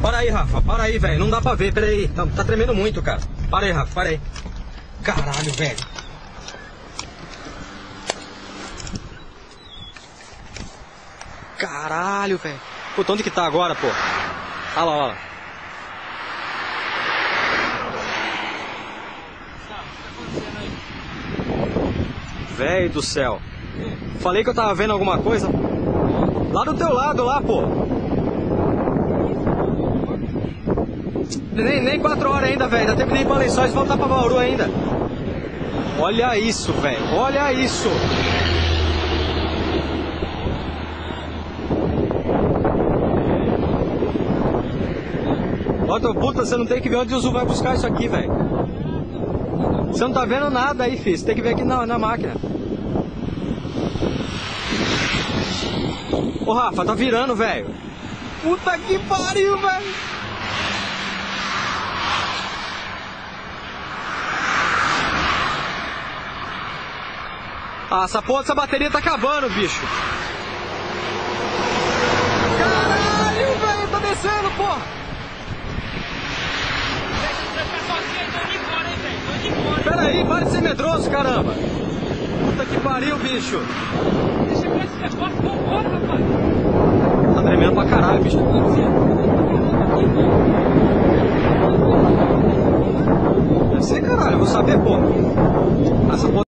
Para aí, Rafa. Para aí, velho. Não dá pra ver. Pera aí. Tá tremendo muito, cara. Para aí, Rafa. Para aí. Caralho, velho. Caralho, velho. Puta, onde que tá agora, pô? Olha lá, olha lá. Velho do céu. Falei que eu tava vendo alguma coisa. Lá do teu lado, lá, pô. Nem 4 horas ainda, velho. Dá tempo de ir pra Lençóis e voltar pra Bauru ainda. Olha isso, velho. Olha isso. Outra puta, você não tem que ver onde o Zu vai buscar isso aqui, velho. Você não tá vendo nada aí, filho. Você tem que ver aqui na máquina. Ô, Rafa, tá virando, velho. Puta que pariu, velho. Ah, essa porra dessa bateria tá acabando, bicho. Caralho, velho, tá descendo, porra. Pera aí, para de ser medroso, caramba. Puta que pariu, bicho. Deixa eu ver esse negócio, vambora, rapaz. Tá tremendo pra caralho, bicho. Deve ser, caralho, eu vou saber, pô. Essa porra